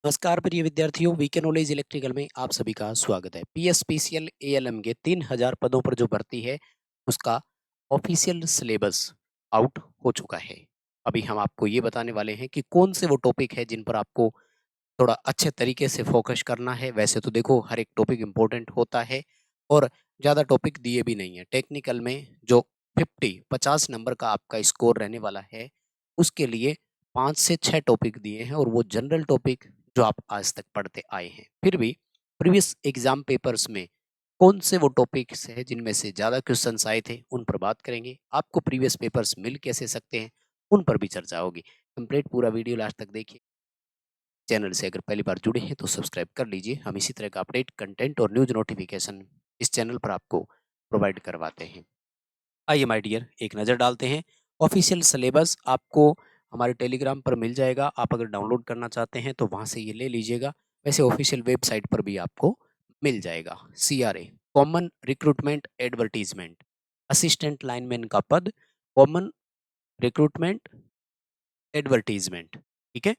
नमस्कार प्रिय विद्यार्थियों, वीके नॉलेज इलेक्ट्रिकल में आप सभी का स्वागत है। पीएसपीसीएल एएलएम के 3000 पदों पर जो भर्ती है उसका ऑफिशियल सिलेबस आउट हो चुका है। अभी हम आपको ये बताने वाले हैं कि कौन से वो टॉपिक है जिन पर आपको थोड़ा अच्छे तरीके से फोकस करना है। वैसे तो देखो हर एक टॉपिक इम्पोर्टेंट होता है और ज़्यादा टॉपिक दिए भी नहीं है। टेक्निकल में जो 50 नंबर का आपका स्कोर रहने वाला है उसके लिए 5 से 6 टॉपिक दिए हैं और वो जनरल टॉपिक जो आप आज तक पढ़ते आए हैं। फिर भी प्रीवियस एग्जाम पेपर्स में कौन से वो टॉपिक्स हैं जिनमें से ज़्यादा क्वेश्चंस आए थे उन पर बात करेंगे। आपको प्रीवियस पेपर्स मिल कैसे सकते हैं उन पर भी चर्चा होगी। कंप्लीट पूरा वीडियो लास्ट तक देखिए। चैनल से अगर पहली बार जुड़े हैं तो सब्सक्राइब कर लीजिए। हम इसी तरह का अपडेट कंटेंट और न्यूज़ नोटिफिकेशन इस चैनल पर आपको प्रोवाइड करवाते हैं। आइए माय डियर एक नज़र डालते हैं। ऑफिशियल सिलेबस आपको हमारे टेलीग्राम पर मिल जाएगा। आप अगर डाउनलोड करना चाहते हैं तो वहाँ से ये ले लीजिएगा। वैसे ऑफिशियल वेबसाइट पर भी आपको मिल जाएगा। CRA common recruitment advertisement, assistant lineman का पद, कॉमन रिक्रूटमेंट एडवर्टीजमेंट, ठीक है।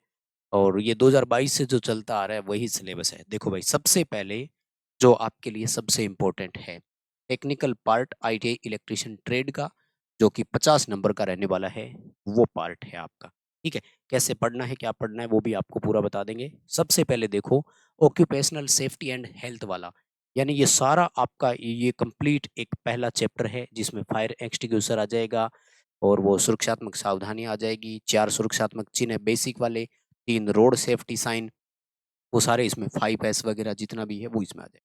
और ये 2022 से जो चलता आ रहा है वही सिलेबस है। देखो भाई, सबसे पहले जो आपके लिए सबसे इम्पोर्टेंट है technical part ITI electrician trade का, जो कि 50 नंबर का रहने वाला है, वो पार्ट है आपका। ठीक है, कैसे पढ़ना है क्या पढ़ना है वो भी आपको पूरा बता देंगे। सबसे पहले देखो ऑक्यूपेशनल सेफ्टी एंड हेल्थ वाला, यानी ये सारा आपका ये कंप्लीट एक पहला चैप्टर है जिसमें फायर एक्सटिंग्विशर आ जाएगा और वो सुरक्षात्मक सावधानियां आ जाएगी। 4 सुरक्षात्मक चिन्ह है बेसिक वाले, 3 रोड सेफ्टी साइन, वो सारे इसमें 5S वगैरह जितना भी है वो इसमें आ जाए।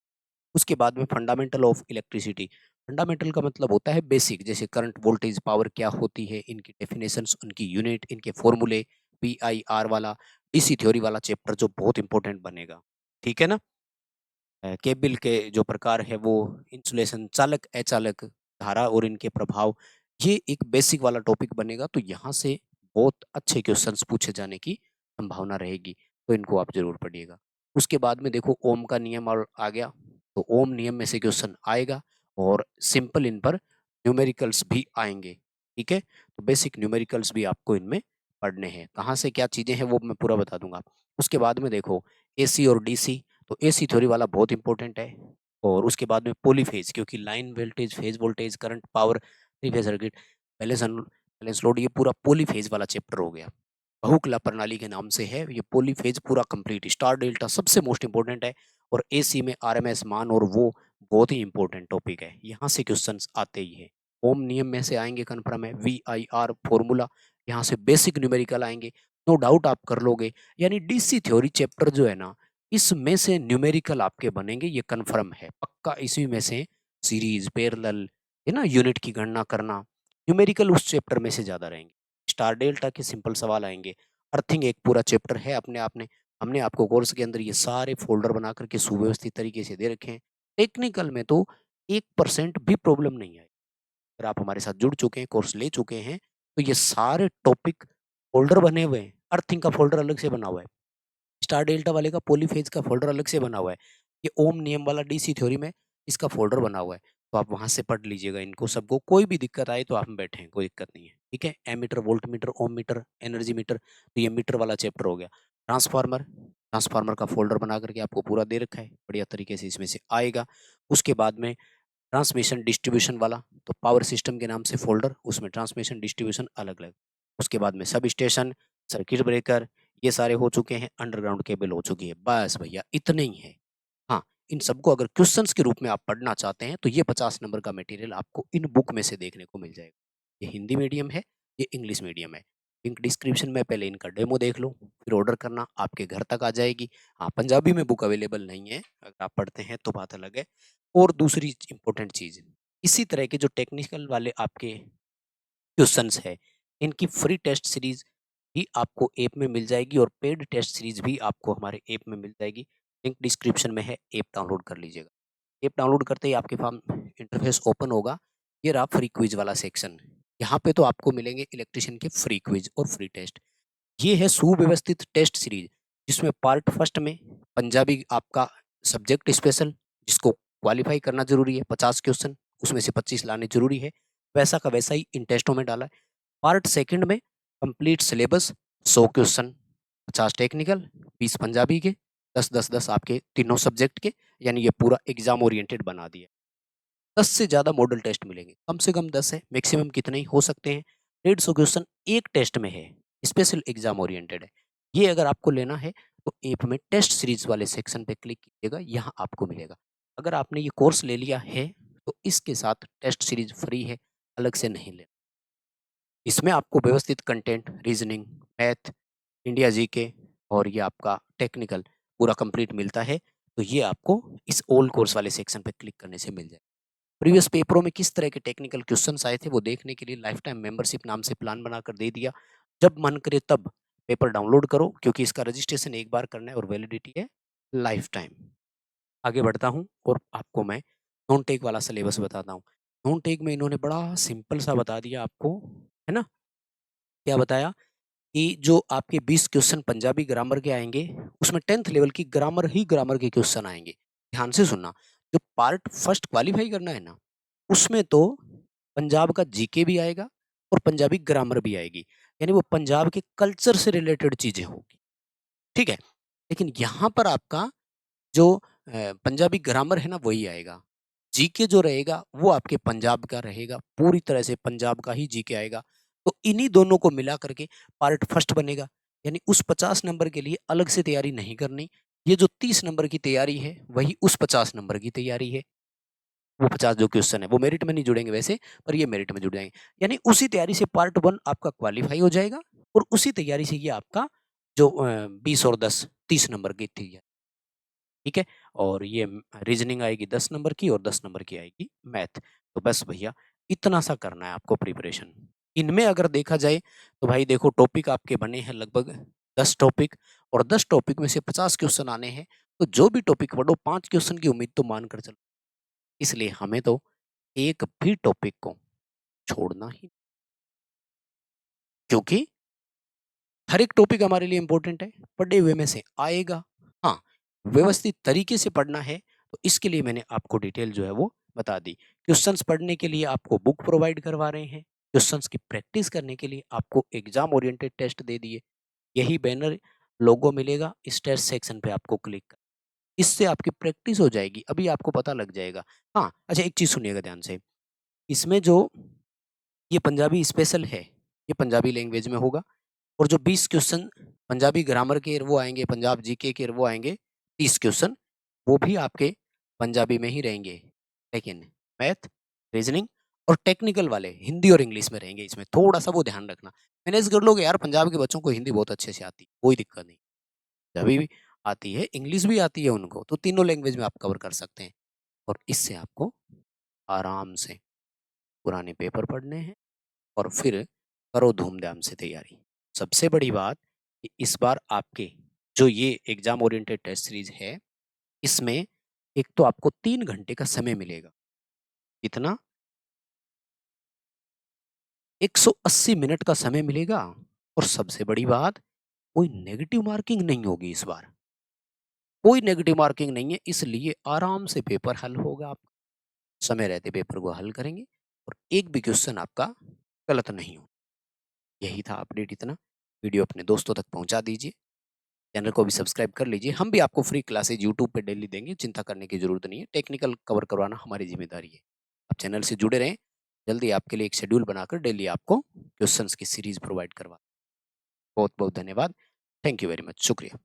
उसके बाद में फंडामेंटल ऑफ इलेक्ट्रिसिटी। फंडामेंटल का मतलब होता है बेसिक, जैसे करंट वोल्टेज पावर क्या होती है, इनकी डेफिनेशंस, उनकी यूनिट, इनके फॉर्मूले, PIR वाला डीसी थ्योरी वाला चैप्टर जो बहुत इंपॉर्टेंट बनेगा। ठीक है ना। केबल के जो प्रकार है वो इंसुलेशन, चालक अचालक धारा और इनके प्रभाव, ये एक बेसिक वाला टॉपिक बनेगा। तो यहाँ से बहुत अच्छे क्वेश्चंस पूछे जाने की संभावना रहेगी, तो इनको आप जरूर पढ़िएगा। उसके बाद में देखो ओम का नियम और आ गया, तो ओम नियम में से क्वेश्चन आएगा और सिंपल इन पर न्यूमेरिकल्स भी आएंगे। ठीक है, तो बेसिक न्यूमेरिकल्स भी आपको इनमें पढ़ने हैं। कहाँ से क्या चीजें हैं वो मैं पूरा बता दूंगा। उसके बाद में देखो एसी और डीसी, तो एसी थ्योरी वाला बहुत इंपॉर्टेंट है। और उसके बाद में पॉलीफेज, क्योंकि line voltage, phase voltage, current, power, three phase circuit, balance load, ये पूरा पॉलीफेज वाला चैप्टर हो गया। बहुकला प्रणाली के नाम से है ये। पॉलीफेज पूरा कंप्लीट, स्टार डेल्टा सबसे मोस्ट इंपॉर्टेंट है। और एसी में आरएमएस मान, और वो बहुत ही इंपॉर्टेंट टॉपिक है, यहाँ से क्वेश्चंस आते ही है। ओम नियम में से आएंगे, कन्फर्म है। VIR फॉर्मूला, यहाँ से बेसिक न्यूमेरिकल आएंगे, नो डाउट आप कर लोगे। यानी डीसी थ्योरी चैप्टर जो है ना, इसमें से न्यूमेरिकल आपके बनेंगे, ये कन्फर्म है पक्का। इसी में से सीरीज, पैरेलल, है ना, यूनिट की गणना करना, न्यूमेरिकल उस चैप्टर में से ज्यादा रहेंगे। स्टार डेल्टा के सिंपल सवाल आएंगे। अर्थिंग एक पूरा चैप्टर है अपने आप में। हमने आपको कोर्स के अंदर ये सारे फोल्डर बना करके सुव्यवस्थित तरीके से दे रखे हैं। टेक्निकल में तो 1% भी प्रॉब्लम नहीं है। अगर आप हमारे साथ जुड़ चुके हैं, कोर्स ले चुके हैं, तो ये सारे टॉपिक फोल्डर बने हुए हैं। अर्थिंग का फोल्डर अलग से बना हुआ है, स्टार डेल्टा वाले का पॉलीफेज का फोल्डर अलग से बना हुआ है, ये ओम नियम वाला डीसी थ्योरी में इसका फोल्डर बना हुआ है। तो आप वहां से पढ़ लीजिएगा इनको सबको। कोई भी दिक्कत आए तो आप में बैठे हैं, कोई दिक्कत नहीं है। ठीक है, एमीटर, वोल्ट मीटर, ओम मीटर, एनर्जी मीटर, तो ये मीटर वाला चैप्टर हो गया। ट्रांसफार्मर, ट्रांसफार्मर का फोल्डर बना करके आपको पूरा दे रखा है, बढ़िया तरीके से इसमें से आएगा। उसके बाद में ट्रांसमिशन डिस्ट्रीब्यूशन वाला, तो पावर सिस्टम के नाम से फोल्डर, उसमें ट्रांसमिशन डिस्ट्रीब्यूशन अलग अलग। उसके बाद में सब स्टेशन, सर्किट ब्रेकर, ये सारे हो चुके हैं। अंडरग्राउंड केबल हो चुकी है। बस भैया इतने ही है। हाँ, इन सबको अगर क्वेश्चंस के रूप में आप पढ़ना चाहते हैं तो ये 50 नंबर का मटेरियल आपको इन बुक में से देखने को मिल जाएगा। ये हिंदी मीडियम है, ये इंग्लिश मीडियम है। लिंक डिस्क्रिप्शन में, पहले इनका डेमो देख लो, फिर ऑर्डर करना, आपके घर तक आ जाएगी। हाँ, पंजाबी में बुक अवेलेबल नहीं है, अगर आप पढ़ते हैं तो बात अलग है। और दूसरी इंपॉर्टेंट चीज, इसी तरह के जो टेक्निकल वाले आपके क्वेश्चंस है, इनकी फ्री टेस्ट सीरीज भी आपको ऐप में मिल जाएगी और पेड टेस्ट सीरीज भी आपको हमारे ऐप में मिल जाएगी। लिंक डिस्क्रिप्शन में है, ऐप डाउनलोड कर लीजिएगा। ऐप डाउनलोड करते ही आपके फॉर्म इंटरफेस ओपन होगा। ये रहा फ्री क्विज वाला सेक्शन। यहाँ पे तो आपको मिलेंगे इलेक्ट्रिशियन के फ्री क्विज और फ्री टेस्ट। ये है सुव्यवस्थित टेस्ट सीरीज, जिसमें पार्ट फर्स्ट में पंजाबी आपका सब्जेक्ट स्पेशल, जिसको क्वालिफाई करना जरूरी है, 50 क्वेश्चन, उसमें से 25 लाने जरूरी है। वैसा का वैसा ही इन टेस्टों में डाला है। पार्ट सेकंड में complete syllabus, 100 question, 50 technical, 20 Punjabi के, 10-10-10 आपके तीनों सब्जेक्ट के, यानी ये पूरा एग्जाम ओरिएंटेड बना दिया। 10 से ज़्यादा मॉडल टेस्ट मिलेंगे, कम से कम 10 है, मैक्सिमम कितने ही हो सकते हैं। 150 क्वेश्चन एक टेस्ट में है, स्पेशल एग्जाम ओरिएंटेड है। ये अगर आपको लेना है तो ऐप में टेस्ट सीरीज वाले सेक्शन पे क्लिक कीजिएगा, यहाँ आपको मिलेगा। अगर आपने ये कोर्स ले लिया है तो इसके साथ टेस्ट सीरीज फ्री है, अलग से नहीं लेना। इसमें आपको व्यवस्थित content, reasoning, math, India GK और ये आपका टेक्निकल पूरा कंप्लीट मिलता है। तो ये आपको इस ऑल कोर्स वाले सेक्शन पे क्लिक करने से मिल जाए। प्रीवियस पेपरों में किस तरह के टेक्निकल क्वेश्चंस आए थे वो देखने के लिए लाइफ टाइम मेंबरशिप नाम से प्लान बनाकर दे दिया। जब मन करे तब पेपर डाउनलोड करो, क्योंकि इसका रजिस्ट्रेशन एक बार करना है और वैलिडिटी है लाइफ टाइम। आगे बढ़ता हूँ और आपको मैं नॉन टेक वाला सिलेबस बताता हूँ। नॉन टेक में इन्होंने बड़ा सिंपल सा बता दिया आपको, है ना? क्या बताया कि जो आपके 20 क्वेश्चन पंजाबी ग्रामर के आएंगे, उसमें 10th लेवल की ग्रामर के क्वेश्चन आएंगे। ध्यान से सुनना, जो पार्ट फर्स्ट क्वालिफाई करना है ना, उसमें तो पंजाब का जीके भी आएगा और पंजाबी ग्रामर भी आएगी, यानी वो पंजाब के कल्चर से रिलेटेड चीजें होगी, ठीक है। लेकिन यहाँ पर आपका जो पंजाबी ग्रामर है ना, वही आएगा। जीके जो रहेगा वो आपके पंजाब का रहेगा, पूरी तरह से पंजाब का ही जीके आएगा। तो इन्हीं दोनों को मिला करके पार्ट फर्स्ट बनेगा, यानी उस 50 नंबर के लिए अलग से तैयारी नहीं करनी। ये जो 30 नंबर की तैयारी है वही उस 50 नंबर की तैयारी है। वो 50 जो क्वेश्चन है वो मेरिट में नहीं जुड़ेंगे वैसे, पर ये मेरिट में जुड़ जाएंगे। यानी उसी तैयारी से पार्ट वन आपका क्वालिफाई हो जाएगा और उसी तैयारी से ये आपका जो 20 और 10 30 नंबर की थी, ठीक है। और ये रीजनिंग आएगी 10 नंबर की और 10 नंबर की आएगी मैथ। तो बस भैया इतना सा करना है आपको प्रिपरेशन। इनमें अगर देखा जाए तो भाई देखो, टॉपिक आपके बने हैं लगभग 10 टॉपिक, और 10 टॉपिक में से 50 क्वेश्चन आने हैं। तो जो भी टॉपिक पढ़ो 5 क्वेश्चन की उम्मीद तो मान कर चलो। इसलिए हमें तो एक भी टॉपिक को छोड़ना ही, क्योंकि हर एक टॉपिक हमारे लिए इंपॉर्टेंट है, पढ़े हुए में से आएगा। हाँ, व्यवस्थित तरीके से पढ़ना है तो इसके लिए मैंने आपको डिटेल जो है वो बता दी। क्वेश्चंस पढ़ने के लिए आपको बुक प्रोवाइड करवा रहे हैं, क्वेश्चंस की प्रैक्टिस करने के लिए आपको एग्जाम ओरिएंटेड टेस्ट दे दिए। यही बैनर लोगो मिलेगा, इस टेस्ट सेक्शन पे आपको क्लिक कर, इससे आपकी प्रैक्टिस हो जाएगी, अभी आपको पता लग जाएगा। हाँ अच्छा, एक चीज सुनिएगा ध्यान से, इसमें जो ये पंजाबी स्पेशल है, ये पंजाबी लैंग्वेज में होगा। और जो 20 क्वेश्चन पंजाबी ग्रामर के वो आएंगे, पंजाब जीके के वो आएंगे 30 क्वेश्चन, वो भी आपके पंजाबी में ही रहेंगे। लेकिन मैथ, रीजनिंग और टेक्निकल वाले हिंदी और इंग्लिश में रहेंगे। इसमें थोड़ा सा वो ध्यान रखना, मैनेज कर लोगे यार। पंजाब के बच्चों को हिंदी बहुत अच्छे से आती है, कोई दिक्कत नहीं। पंजाबी भी आती है, इंग्लिश भी आती है उनको, तो तीनों लैंग्वेज में आप कवर कर सकते हैं। और इससे आपको आराम से पुराने पेपर पढ़ने हैं और फिर करो धूमधाम से तैयारी। सबसे बड़ी बात कि इस बार आपके जो ये एग्जाम ओरिएंटेड टेस्ट सीरीज है, इसमें एक तो आपको 3 घंटे का समय मिलेगा। कितना? 180 मिनट का समय मिलेगा। और सबसे बड़ी बात, कोई नेगेटिव मार्किंग नहीं होगी इस बार, कोई नेगेटिव मार्किंग नहीं है, इसलिए आराम से पेपर हल होगा। आप समय रहते पेपर को हल करेंगे और एक भी क्वेश्चन आपका गलत नहीं हो। यही था अपडेट, इतना। वीडियो अपने दोस्तों तक पहुंचा दीजिए, चैनल को भी सब्सक्राइब कर लीजिए। हम भी आपको फ्री क्लासेज यूट्यूब पे डेली देंगे, चिंता करने की जरूरत नहीं है। टेक्निकल कवर करवाना हमारी जिम्मेदारी है। आप चैनल से जुड़े रहें, जल्दी आपके लिए एक शेड्यूल बनाकर डेली आपको क्वेश्चंस की सीरीज प्रोवाइड करवा। बहुत बहुत धन्यवाद। थैंक यू वेरी मच, शुक्रिया।